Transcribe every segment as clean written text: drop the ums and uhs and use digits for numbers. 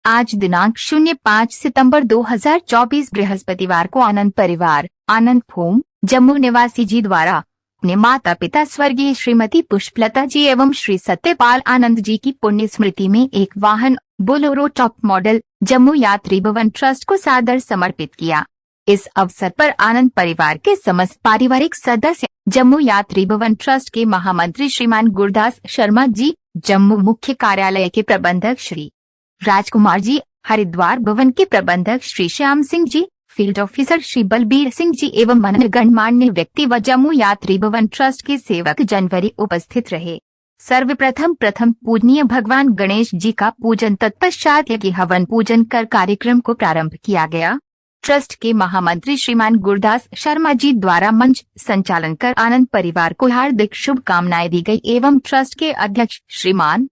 आज दिनांक 05 सितंबर 2024 बृहस्पतिवार को आनंद परिवार आनंद होम जम्मू निवासी जी द्वारा अपने माता पिता स्वर्गीय श्रीमती पुष्पलता जी एवं श्री सत्यपाल आनंद जी की पुण्य स्मृति में एक वाहन बोलेरो टॉप मॉडल जम्मू यात्री भवन ट्रस्ट को सादर समर्पित किया। इस अवसर पर आनंद परिवार के समस्त पारिवारिक सदस्य, जम्मू यात्री भवन ट्रस्ट के महामंत्री श्रीमान गुरदास शर्मा जी, जम्मू मुख्य कार्यालय के प्रबंधक श्री राजकुमार जी, हरिद्वार भवन के प्रबंधक श्री श्याम सिंह जी, फील्ड ऑफिसर श्री बलबीर सिंह जी एवं अन्य गणमान्य व्यक्ति व जम्मू यात्री भवन ट्रस्ट के सेवक जनवरी उपस्थित रहे। सर्वप्रथम पूजनीय भगवान गणेश जी का पूजन तत्पश्चात यज्ञ हवन पूजन कर कार्यक्रम को प्रारंभ किया गया। ट्रस्ट के महामंत्री श्रीमान गुरदास शर्मा जी द्वारा मंच संचालन कर आनंद परिवार को हार्दिक शुभकामनाएं दी गई एवं ट्रस्ट के अध्यक्ष श्रीमान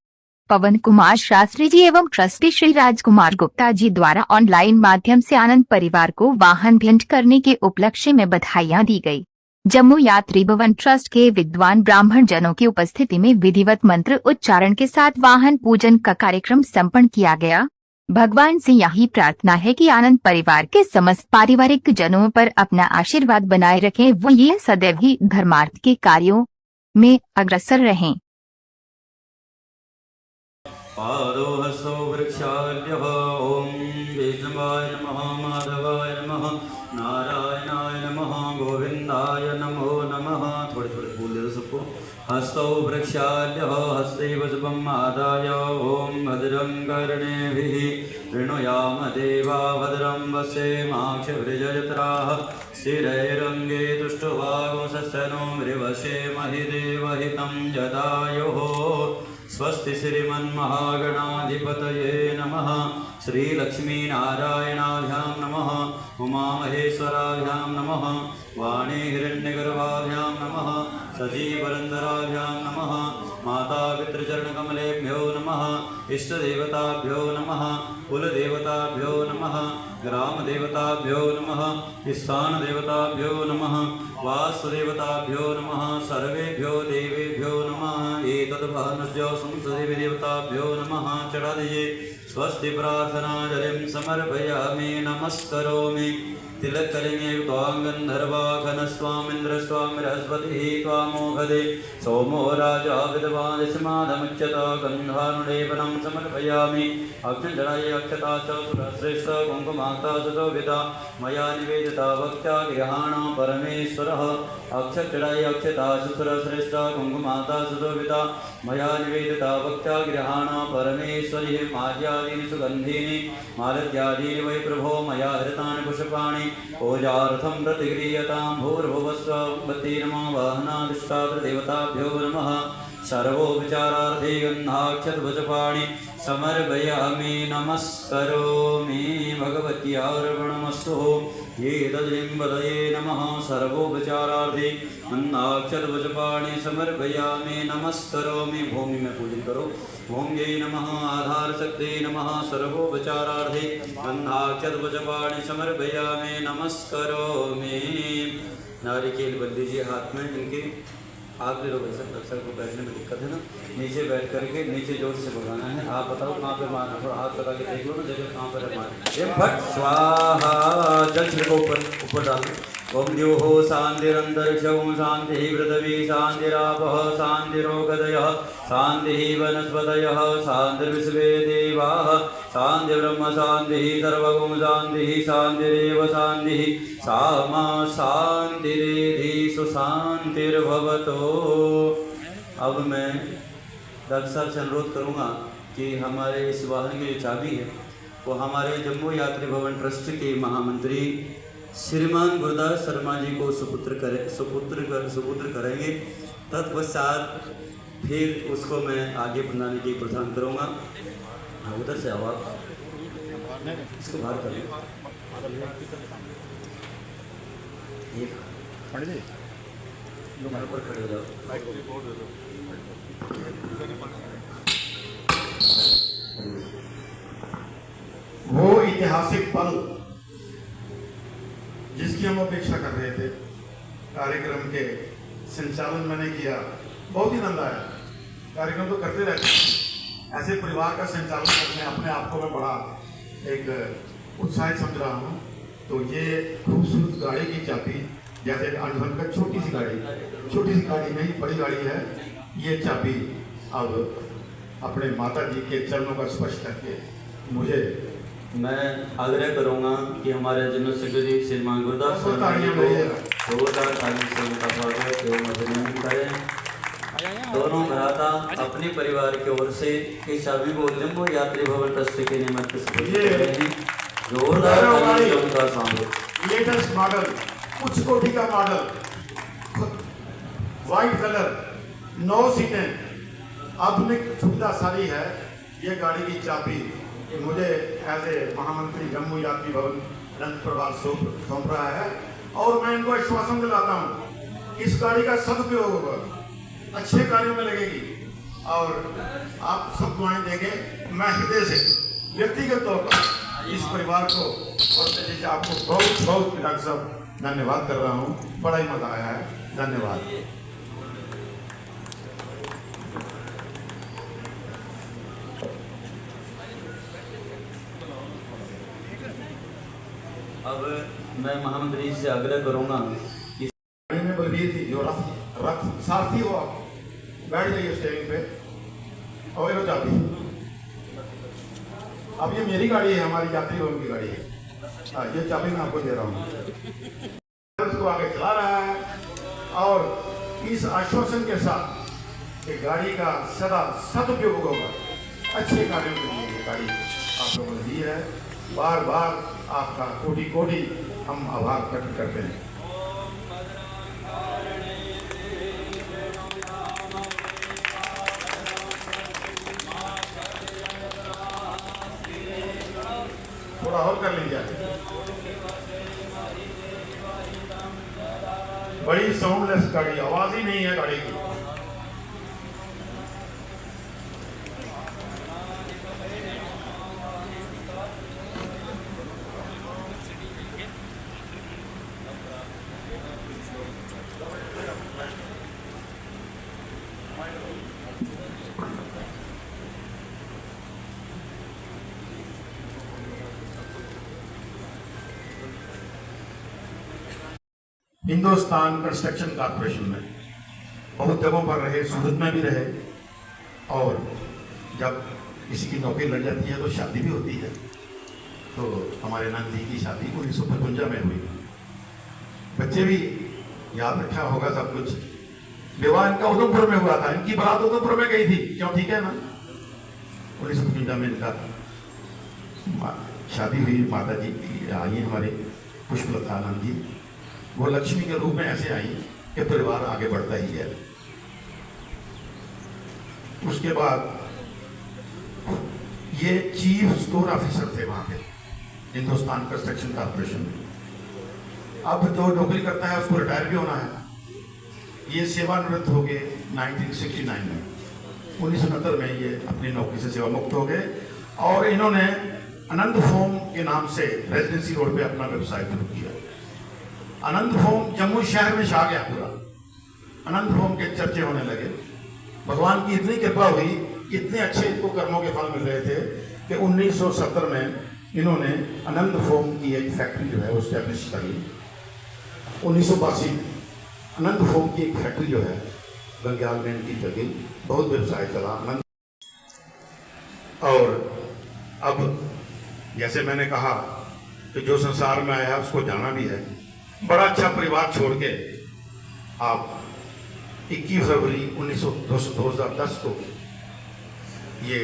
पवन कुमार शास्त्री जी एवं ट्रस्टी श्री राजकुमार गुप्ता जी द्वारा ऑनलाइन माध्यम से आनंद परिवार को वाहन भेंट करने के उपलक्ष्य में बधाइयां दी गई। जम्मू यात्री भवन ट्रस्ट के विद्वान ब्राह्मण जनों की उपस्थिति में विधिवत मंत्र उच्चारण के साथ वाहन पूजन का कार्यक्रम संपन्न किया गया। भगवान से यही प्रार्थना है कि आनंद परिवार के समस्त पारिवारिक जनों पर अपना आशीर्वाद बनाए रखें, वो ये सदैव ही धर्मार्थ के कार्यों में अग्रसर रहें। पादोहसो वृक्षाल्यः ओम वैष्णवाय नमः माधवाय नमः नारायणाय नमः गोविंदाय नमो नमः। थोड़े थोड़े बोल दे सबको। हस्तौ वृक्षाल्यः हस्तैव शुभम् आदाय ओम भद्रं कर्णेभिः शृणुयाम देवा भद्रं वसेमाक्षभिर्यजत्राः स्थिरैरङ्गे तुष्टुवागुंसस्तनो मृवशेमहि देवहितं जदायुः। स्वस्ति श्रीमन्महागणाधिपतये नमः। श्रीलक्ष्मीनारायणाभ्यां नमः। उमामहेश्वराभ्यां नमः। वाणी हिरण्यगर्भाभ्यां नमः। सजीवरन्दराभ्यां नमः। माता पितृचरणकमलेभ्यो नमः। इष्टदेवताभ्यो नमः। कुलदेवताभ्यो नमः। ग्रामदेवताभ्यो नमः। स्थानदेवताभ्यो नमः। वास्तुदेवताभ्यो नमः। सर्वेभ्यो देवेभ्यो नमः। एतद्भानुज्यो संसदेवी देवताभ्यो नमः। चढ़ादिये स्वस्ति प्रार्थनाजलिं समर्पयामि नमस्करोमि। तिलक करेंगे त्वां गन्धर्वाघनस्वामिन्द्र स्वामिरस्वतिः त्वामोघदे सोमो राजा विद्वादिशमादमुच्यत गन्धानुलेपनं समर्पयामि। अक्षराय अक्षता च सुरश्रेष्ठ कुङ्कुमाता सुशोभिता मया निवेदिता भक्त्या गृहाण परमेश्वरः। अक्षराय अक्षता सुरश्रेष्ठ कुङ्कुमाता सुशोभिता मया निवेदिता भक्त्या गृहाण परमेश्वरी। माल्यादीनि सुगन्धीनि मालद्यादीनि वै प्रभो मया हृतानि पुष्पाणि पूजार्थं प्रतिगृह्यतां भूर्भुवस्वती नमो वाहनाधिष्ठात्रदेवताभ्यो नमः। सर्वोपचारार्थे गन्धाक्षतपुष्पाणि समर्पयामि नमस्करोमि। भगवत्यार्पणमस्तु। ये तद्लिम्बदये नमः। सर्वोपचारार्थे गन्धाक्षतपुष्पाणि समर्पयामि नमस्करोमि। भूमि में पूजन करो। भूम्यै नमः। आधार शक्ति नमः। सर्वोपचारार्थे गन्धाक्षतपुष्पाणि समर्पयामि नमस्करोमि। नारिकेल बल दीजिए हाथ में इनके। आप लोग ऐसा दर्शक को बैठने में दिक्कत है ना, नीचे बैठ करके नीचे जोर से भगाना है। आप बताओ कहाँ पे मारना, थोड़ा हाथ लगा के देख लो ना जगह कहाँ पर मारना। फट स्वाहा। जल छिड़को ऊपर डाल। ओम द्योः शान्तिरन्तरिक्षं शान्तिः पृथिवी शान्तिरापः शान्तिरोगदयः शान्तिः वनस्पतयः शान्तिर्विश्वे देवाः शान्तिर्ब्रह्म शान्तिः सर्वगुण शान्तिः शान्तिरेव शान्तिः सामा शान्तिरेधीषु शान्तिर्भवतो। अब मैं डॉक्टर साहब से अनुरोध करूँगा कि हमारे इस वाहन की जो चाबी है वो हमारे जम्मू यात्री भवन ट्रस्ट के महामंत्री श्रीमान गुरदास शर्मा जी को सुपुत्र करेंगे। तत्पश्चात फिर उसको मैं आगे बढ़ाने की प्रदान करूँगा। उधर से आवाज़ इसको बाहर करें। पर खड़े हो जाओ। वो ऐतिहासिक पल जिसकी हम अपेक्षा कर रहे थे, कार्यक्रम के संचालन मैंने किया, बहुत ही आनंद आया। कार्यक्रम तो करते रहते हैं, ऐसे परिवार का संचालन करने अपने आप को मैं बड़ा एक उत्साहित समझ रहा हूँ। तो ये खूबसूरत गाड़ी की चाबी, जैसे अनहन का छोटी सी गाड़ी नहीं, बड़ी गाड़ी है, ये चाबी अब अपने माता जी के चरणों का स्पर्श करके मुझे, मैं आग्रह करूंगा कि हमारे जनरल सेक्रेटरी श्रीमान गुरदास बहुत शर्मा जी तालियां को जोरदार ताली से उनका स्वागत एवं अभिनंदन करें। दोनों भ्राता अपने परिवार की ओर से इस चाबी को जम्मू यात्री भवन ट्रस्ट के निमित्त से दे रहे हैं। जोरदार ताली से उनका स्वागत। लेटेस्ट मॉडल, उच्च कोटि का मॉडल, व्हाइट कलर, 9 सीटें, आधुनिक सुविधा सारी है। ये गाड़ी की चाबी मुझे एज ए महामंत्री जम्मू यात्री भवन अनंत प्रभार सौंप रहा है और मैं इनको आश्वासन दिलाता हूँ इस गाड़ी का सदुपयोग होगा, अच्छे कार्यों में लगेगी और आप सब दुआएं देंगे। मैं हृदय से व्यक्तिगत तौर पर इस परिवार को और जैसे आपको बहुत बहुत डॉक्टर साहब धन्यवाद कर रहा हूँ। बड़ा ही मजा आया है, धन्यवाद। अब मैं महामंत्री से आग्रह करूंगा कि गाड़ी में बलबीर थी जो रथ सारथी हो, आप बैठ जाइए स्टेयरिंग पे और ये चाबी। अब ये मेरी गाड़ी है, हमारी यात्री भवन की गाड़ी है। ये चाबी मैं आपको दे रहा हूँ। उसको आगे चला रहा है और इस आश्वासन के साथ कि गाड़ी का सदा सदुपयोग होगा, अच्छे कार्यों के लिए ये गाड़ी आप लोगों ने दी है। बार बार आपका कोटि कोटि हम आभार प्रकट करते हैं। थोड़ा और कर लीजिए। बड़ी साउंडलेस गाड़ी, आवाज ही नहीं है गाड़ी की। हिंदुस्तान कंस्ट्रक्शन कॉर्पोरेशन में बहुत जगहों पर रहे, सूरत में भी रहे और जब किसी की नौकरी लग जाती है तो शादी भी होती है। तो हमारे नंद जी की शादी 1955 में हुई। बच्चे भी याद रखा होगा सब कुछ। विवाह इनका उधमपुर में हुआ था, इनकी बारात उधमपुर में गई थी, क्यों ठीक है ना। 1955 में इनका शादी हुई। माता जी की आई हमारे पुष्पलता आनंद जी, वो लक्ष्मी के रूप में ऐसे आई कि परिवार आगे बढ़ता ही है। उसके बाद ये चीफ स्टोर ऑफिसर थे वहां पे हिंदुस्तान कंस्ट्रक्शन कॉर्पोरेशन में। अब जो नौकरी करता है उसको रिटायर भी होना है। ये सेवानिवृत्त हो गए 1969 में। 1969 में ये अपनी नौकरी से सेवा मुक्त हो गए और इन्होंने आनंद फोम के नाम से रेजिडेंसी रोड पे अपना व्यवसाय शुरू किया। आनंद फोम जम्मू शहर में छा गया पूरा। आनंद फोम के चर्चे होने लगे। भगवान की इतनी कृपा हुई, इतने अच्छे इनको कर्मों के फल मिल रहे थे कि 1970 में इन्होंने आनंद फोम की एक फैक्ट्री जो है वो स्टैब्लिश कर ली। 1982 आनंद फोम की एक फैक्ट्री जो है गंग्याल में इनकी चल गई, बहुत व्यवसाय चला आनंद। और अब जैसे मैंने कहा कि जो संसार में आया उसको जाना भी है। बड़ा अच्छा परिवार छोड़ के आप 21 फरवरी 2010 को ये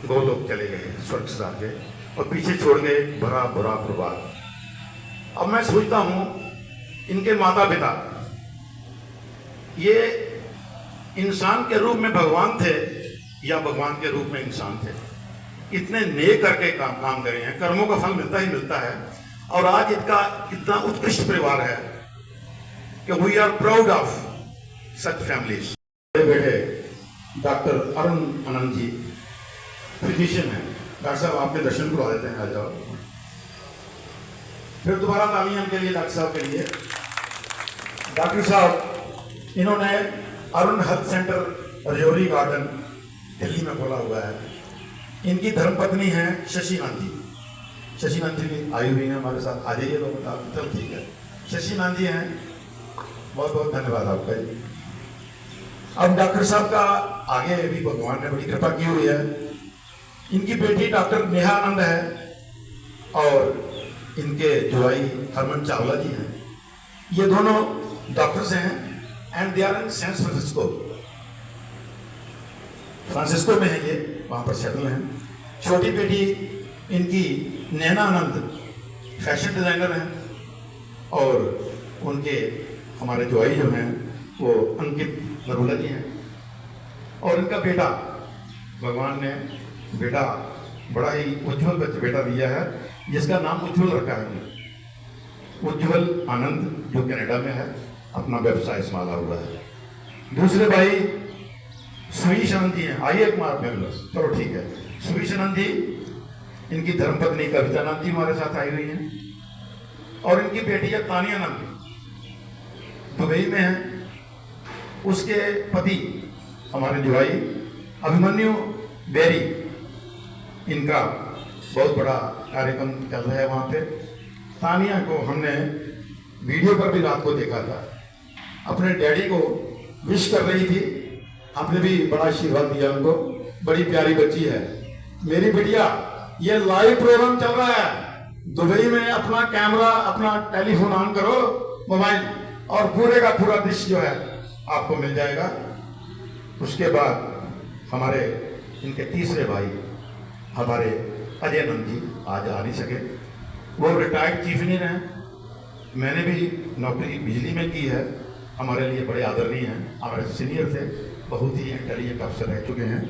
गोलोक चले गए, स्वर्ग से गए और पीछे छोड़ गए भरा बुरा परिवार। अब मैं सोचता हूं इनके माता पिता ये इंसान के रूप में भगवान थे या भगवान के रूप में इंसान थे। इतने नेक करके काम करे हैं, कर्मों का फल मिलता ही मिलता है। और आज इनका इतना उत्कृष्ट परिवार है कि we are proud of such families. बेटे डॉक्टर अरुण आनंद जी फिजिशियन है। डॉक्टर साहब आपके दर्शन करवा देते हैं, आ जाओ। फिर दोबारा तालियां के लिए डॉक्टर साहब के लिए। डॉक्टर साहब इन्होंने Arun health centre Rajouri garden Delhi में खोला हुआ है। इनकी धर्मपत्नी है शशिकांत जी। शशि नंदी भी आई हुई हैं हमारे साथ, आ जाइए लोग आप। चल ठीक है, शशि नंदी हैं, बहुत बहुत धन्यवाद आपका जी। अब डॉक्टर साहब का आगे भी भगवान ने बड़ी कृपा की हुई है। इनकी बेटी डॉक्टर नेहा आनंद है और इनके जुआई हरमन चावला जी हैं। ये दोनों डॉक्टर्स हैं and they are in San Francisco में है, ये वहाँ पर सेटल हैं। छोटी बेटी इनकी नैना आनंद फैशन डिजाइनर हैं और उनके हमारे जुआई जो हैं वो अंकित नरूला जी हैं। और इनका बेटा, भगवान ने बेटा बड़ा ही उज्जवल बेटा दिया है जिसका नाम उज्जवल रखा है उन्होंने। उज्जवल आनंद जो कनाडा में है, अपना व्यवसाय संभाला हुआ है। दूसरे भाई सुवीश आनंद जी हैं, आइए एक मार में, चलो ठीक है। सुवीश आनंद जी, इनकी धर्मपत्नी कविता आनंद जी हमारे साथ आई हुई हैं और इनकी बेटी है तानिया आनंद, दुबई में है। उसके पति हमारे जुआई अभिमन्यु बेरी, इनका बहुत बड़ा कार्यक्रम चल रहा है वहाँ पे। तानिया को हमने वीडियो पर भी रात को देखा था, अपने डैडी को विश कर रही थी, हमने भी बड़ा आशीर्वाद दिया उनको। बड़ी प्यारी बच्ची है मेरी बिटिया। ये लाइव प्रोग्राम चल रहा है दुबई में, अपना कैमरा अपना टेलीफोन ऑन करो मोबाइल और पूरे का पूरा दृश्य जो है आपको मिल जाएगा। उसके बाद हमारे इनके तीसरे भाई हमारे अजय नंद जी आज आ नहीं सके, वो रिटायर्ड चीफ इंजीनियर हैं। मैंने भी नौकरी बिजली में की है, हमारे लिए बड़े आदरणीय हैं, हमारे सीनियर थे, बहुत ही इंटेलिजेंट अफसर रह चुके हैं।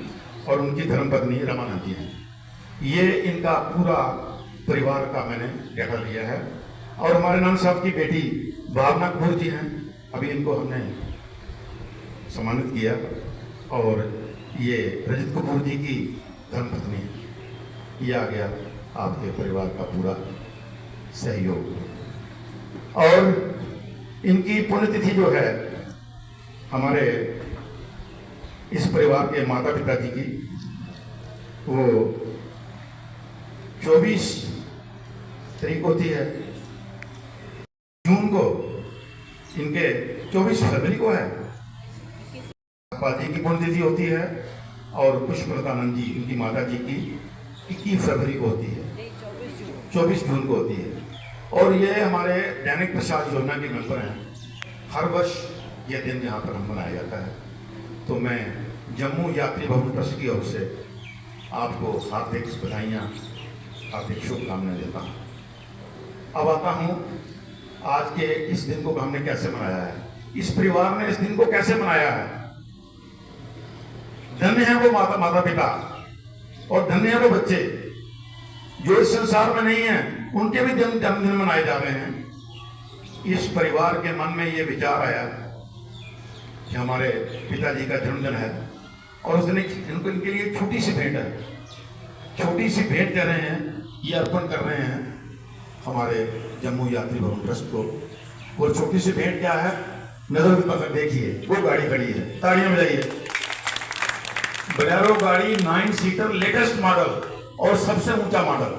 और उनकी धर्मपत्नी रमानंद जी हैं। ये इनका पूरा परिवार का मैंने डेटा लिया है। और हमारे नाम साहब की बेटी भावना कपूर जी हैं, अभी इनको हमने सम्मानित किया। और ये रजत कपूर जी की धर्मपत्नी, ये आ गया आपके परिवार का पूरा सहयोग। और इनकी पुण्यतिथि जो है हमारे इस परिवार के माता पिता जी की, वो 24 तारीख होती है जून को, इनके 24 फरवरी को है जी की पुण्यतिथि होती है। और पुष्पलतानंद जी इनकी माता जी की 21 फरवरी को होती है, 24 जून को होती है। और ये हमारे दैनिक प्रसाद योजना के मेंबर हैं। हर वर्ष ये दिन यहाँ पर हम मनाया जाता है। तो मैं जम्मू यात्री भवन ट्रस्ट की ओर से आपको हार्दिक बधाइयाँ, हार्दिक शुभकामनाएं देता हूँ। अब आता हूँ आज के इस दिन को हमने कैसे मनाया है, इस परिवार ने इस दिन को कैसे मनाया है। धन्य है वो माता पिता और धन्य है वो बच्चे जो इस संसार में नहीं है, उनके भी जन्मदिन मनाए जा रहे हैं। इस परिवार के मन में ये विचार आया कि हमारे पिताजी का जन्मदिन है और उस दिन इनको इनके लिए छोटी सी भेंट है, छोटी सी भेंट कर रहे हैं, ये अर्पण कर रहे हैं हमारे जम्मू यात्री भवन ट्रस्ट को। वो छोटी सी भेंट क्या है, नजर पकड़ देखिए, वो गाड़ी खड़ी है, तालियां बजाइए। बोलेरो गाड़ी 9 सीटर लेटेस्ट मॉडल और सबसे ऊंचा मॉडल।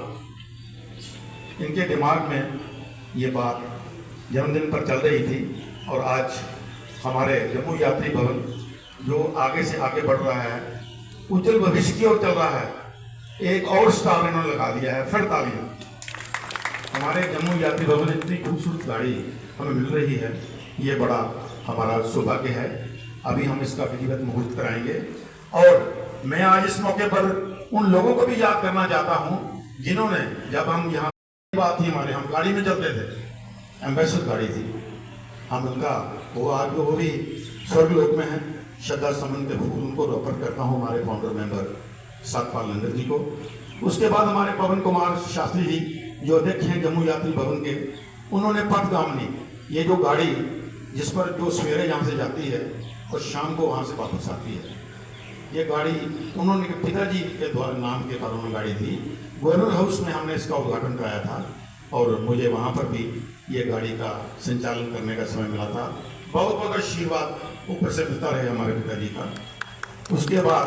इनके दिमाग में ये बात जन्मदिन पर चल रही थी और आज हमारे जम्मू यात्री भवन जो आगे से आगे बढ़ रहा है, उज्जवल भविष्य की ओर चल रहा है, एक और स्टार इन्होंने लगा दिया है। फिर तालियां। हमारे जम्मू यात्री भवन इतनी खूबसूरत गाड़ी हमें मिल रही है, ये बड़ा हमारा सौभाग्य है। अभी हम इसका विधिवत मुहूर्त कराएंगे। और मैं आज इस मौके पर उन लोगों को भी याद करना चाहता हूं जिन्होंने, जब हम यहाँ बात थी हमारे, हम गाड़ी में चलते थे, एम्बेसडर गाड़ी थी, हम उनका वो आज वो भी स्वर्गलोक में है, श्रद्धा सुमन के फूल उनको अर्पण करता हूँ हमारे फाउंडर मेंबर सतपाल नंदन जी को। उसके बाद हमारे पवन कुमार शास्त्री जी जो अध्यक्ष हैं जम्मू यात्री भवन के, उन्होंने पथगामिनी, ये जो गाड़ी जिस पर जो सवेरे यहाँ से जाती है और शाम को वहाँ से वापस आती है, ये गाड़ी उन्होंने पिताजी के द्वारा नाम के पर उन्होंने गाड़ी थी। गवर्नर हाउस में हमने इसका उद्घाटन कराया था और मुझे वहाँ पर भी ये गाड़ी का संचालन करने का समय मिला था। बहुत बहुत आशीर्वाद ऊपर से मिलता रहे हमारे पिताजी का। उसके बाद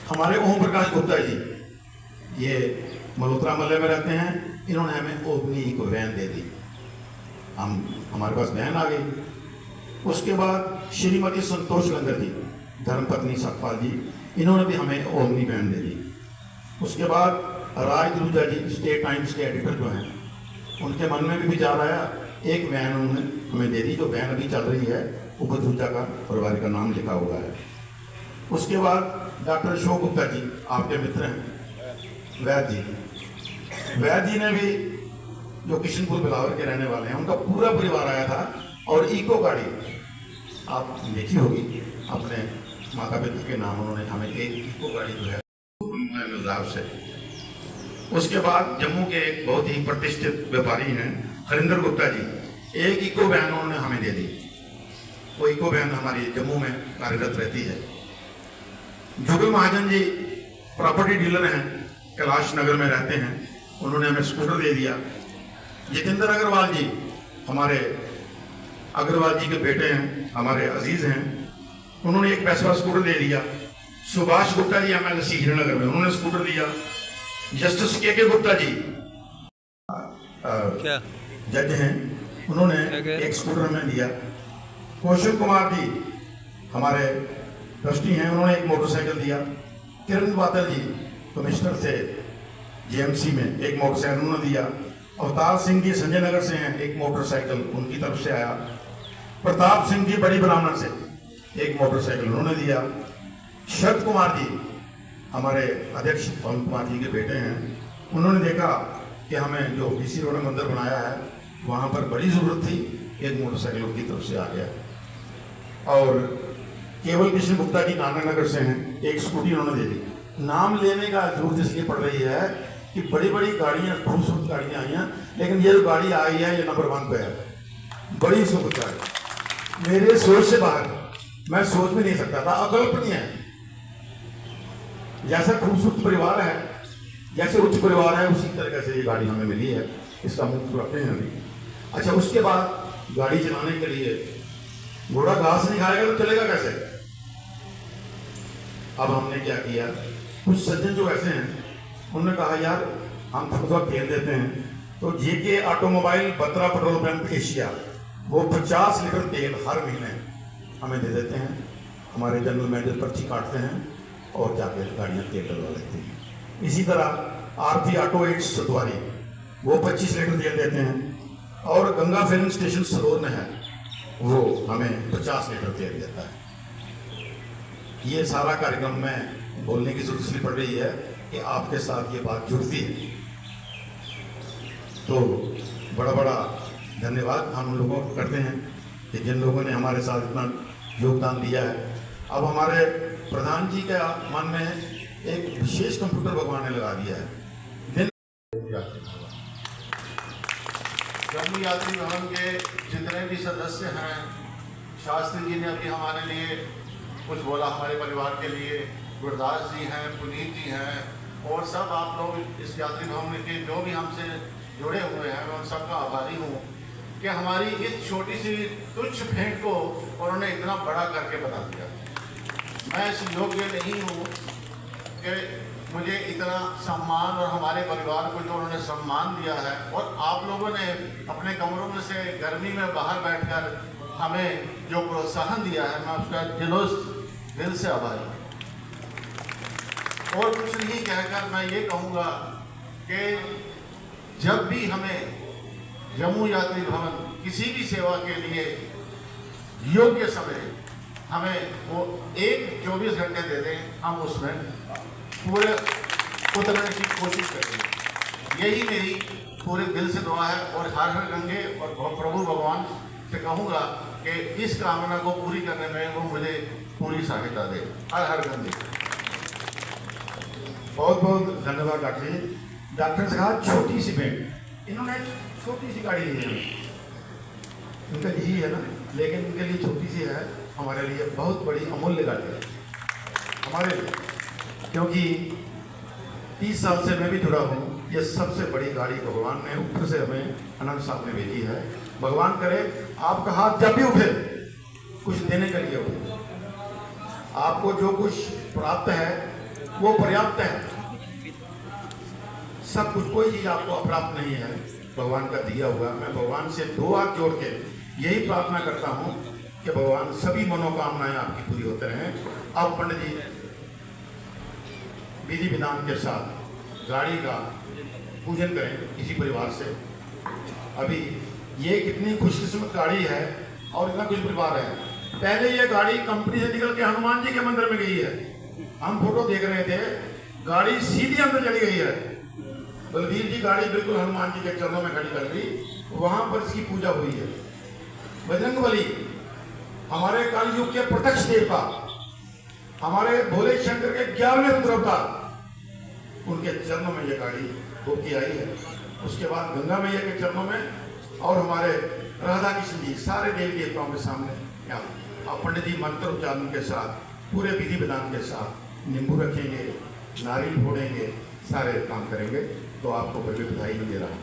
हमारे ओम प्रकाश गुप्ता जी, ये मल्होत्रा मल्ले में रहते हैं, इन्होंने हमें ओमनी को वैन दे दी, हमारे पास वैन आ गई। उसके बाद श्रीमती संतोष गंगर जी, धर्मपत्नी सतपाल जी, इन्होंने भी हमें ओमनी वैन दे दी। उसके बाद राज दूजा जी स्टेट टाइम्स के एडिटर जो हैं, उनके मन में भी विचार आया, एक वैन उन्होंने हमें दे दी, जो वैन अभी चल रही है, उपद्रुजा का परिवार का नाम लिखा हुआ है। उसके बाद डॉक्टर अशोक गुप्ता जी, आपके मित्र हैं, वैद जी ने भी, जो किशनपुर बिलावर के रहने वाले हैं, उनका पूरा परिवार आया था। और इको गाड़ी आप देखी होगी अपने माता पिता के नाम, उन्होंने हमें एक इको गाड़ी जो है से। उसके बाद जम्मू के एक बहुत ही प्रतिष्ठित व्यापारी हैं हरिंदर गुप्ता जी, एक इको वैन उन्होंने हमें दे दी। वो इको वैन हमारी जम्मू में कार्यरत रहती है। जुगल महाजन जी प्रॉपर्टी डीलर हैं, कैलाश नगर में रहते हैं, उन्होंने हमें स्कूटर दे दिया। जितेंद्र अग्रवाल जी, हमारे अग्रवाल जी के बेटे हैं, हमारे अजीज हैं, उन्होंने एक पैसा स्कूटर दे दिया। सुभाष गुप्ता जी MLC हीरानगर में, उन्होंने स्कूटर दिया। जस्टिस के गुप्ता जी जज हैं, उन्होंने एक स्कूटर हमें दिया। कौशल कुमार जी हमारे ट्रस्टी हैं, उन्होंने एक मोटरसाइकिल दिया। किरण बादल जी कमिश्नर थे JMC में, एक मोटरसाइकिल उन्होंने दिया। अवतार सिंह जी संजय नगर से हैं, एक मोटरसाइकिल उनकी तरफ से आया। प्रताप सिंह जी बड़ी ब्राह्मण से एक मोटरसाइकिल उन्होंने दिया। शरद कुमार जी हमारे अध्यक्ष पवन कुमार जी के बेटे हैं, उन्होंने देखा कि हमें जो BC रोड में मंदिर बनाया है वहाँ पर बड़ी ज़रूरत थी, एक मोटरसाइकिल उनकी तरफ से आ गया। और केवल कृष्ण गुप्ता जी नारायणनगर से हैं, एक स्कूटी उन्होंने दे दी। नाम लेने का जरूरत इसलिए पड़ रही है कि बड़ी बड़ी गाड़ियाँ, खूबसूरत गाड़ियाँ आई हैं, लेकिन ये जो गाड़ी आई है ये नंबर 1 पे है, बड़ी खूबसूरत गाड़ी, मेरे सोच से बाहर, मैं सोच भी नहीं सकता था, अकल्पनीय है। जैसा खूबसूरत परिवार है, जैसे उच्च परिवार है, उसी तरह से ये गाड़ी हमें मिली है। इसका मुख्य रखते हैं अभी। अच्छा, उसके बाद गाड़ी चलाने के लिए घोड़ा घास नहीं खाएगा तो चलेगा कैसे? अब हमने क्या किया, कुछ सज्जन जो ऐसे हैं, उन्होंने कहा यार हम थोड़ा तेल देते हैं, तो JK automobile Batra petrol pump Asia वो 50 लीटर तेल हर महीने हमें दे देते हैं। हमारे जनरल मैनेजर पर्ची काटते हैं और जाके गाड़ियाँ तेल डलवा लेते हैं। इसी तरह RP ऑटो एड्स सतवारी वो 25 लीटर तेल देते हैं। और गंगा फिल्म स्टेशन सरोर में है, वो हमें 50 लीटर तेल देता है। ये सारा कार्यक्रम में बोलने की जरूरत इसलिए पड़ रही है कि आपके साथ ये बात जुड़ती है, तो बड़ा बड़ा धन्यवाद हम लोगों को करते हैं कि जिन लोगों ने हमारे साथ इतना योगदान दिया है। अब हमारे प्रधान जी के मन में एक विशेष कंप्यूटर भगवान ने लगा दिया है। जम्मू यात्री भवन के जितने भी सदस्य हैं, शास्त्री जी ने अभी हमारे लिए कुछ बोला, हमारे परिवार के लिए, गुरदास जी हैं, पुनीत जी हैं, और सब आप लोग इस यात्री भवन के जो भी हमसे जुड़े हुए हैं, मैं उन सबका आभारी हूँ कि हमारी इस छोटी सी तुच्छ भेंट को उन्होंने इतना बड़ा करके बता दिया। मैं इस योग्य नहीं हूँ कि मुझे इतना सम्मान, और हमारे परिवार को जो उन्होंने सम्मान दिया है, और आप लोगों ने अपने कमरों में से गर्मी में बाहर बैठकर हमें जो प्रोत्साहन दिया है, मैं उसका दिल से आभारी हूँ। और कुछ नहीं कहकर मैं ये कहूँगा कि जब भी हमें जम्मू यात्री भवन किसी भी सेवा के लिए योग्य समय हमें वो 24 घंटे दे दें, हम उसमें पूरे उतरने की कोशिश करेंगे। यही मेरी पूरे दिल से दुआ है, और हर हर गंगे और प्रभु भगवान से कहूँगा कि इस कामना को पूरी करने में वो मुझे पूरी सहायता दे। हर हर गंगे। बहुत बहुत धन्यवाद डॉक्टर जी। डॉक्टर से कहा छोटी सी भेंट, इन्होंने छोटी सी गाड़ी ली है, उनका यही है ना, लेकिन उनके लिए छोटी सी है, हमारे लिए बहुत बड़ी अमूल्य गाड़ी है हमारे लिए, क्योंकि 30 साल से मैं भी जुड़ा हूँ। ये सबसे बड़ी गाड़ी भगवान ने ऊपर से हमें अनंत साहब ने भेजी है। भगवान करे आपका हाथ जब भी उठे कुछ देने के लिए उठे, आपको जो कुछ प्राप्त है वो पर्याप्त है। सब कुछ, कोई चीज़ आपको अप्राप्त नहीं है, भगवान का दिया हुआ। मैं भगवान से 2 हाथ जोड़ के यही प्रार्थना करता हूँ कि भगवान सभी मनोकामनाएं आपकी पूरी होते रहें। अब पंडित जी विधि विधान के साथ गाड़ी का पूजन करें किसी परिवार से। अभी ये कितनी खुशकिस्मत गाड़ी है और इतना कुछ परिवार है। पहले ये गाड़ी कंपनी से निकल के हनुमान जी के मंदिर में गई है। हम फोटो देख रहे थे, गाड़ी सीधी अंदर चली गई है। बलबीर जी गाड़ी बिल्कुल हनुमान जी के चरणों में खड़ी कर दी, वहां पर इसकी पूजा हुई है। बजरंगबली हमारे कलयुग के प्रत्यक्ष देवता, हमारे भोले शंकर के 11वें रुद्र अवतार, उनके चरणों में ये गाड़ी होके आई है। उसके बाद गंगा मैया के चरणों में और हमारे राधा कृष्ण जी, सारे देवी देवताओं के सामने यहाँ अब पंडित जी मंत्र उच्चारण के साथ पूरे विधि विधान के साथ नींबू रखेंगे, नारियल फोड़ेंगे, सारे काम करेंगे। तो आपको कोई भी बधाई नहीं दे रहा।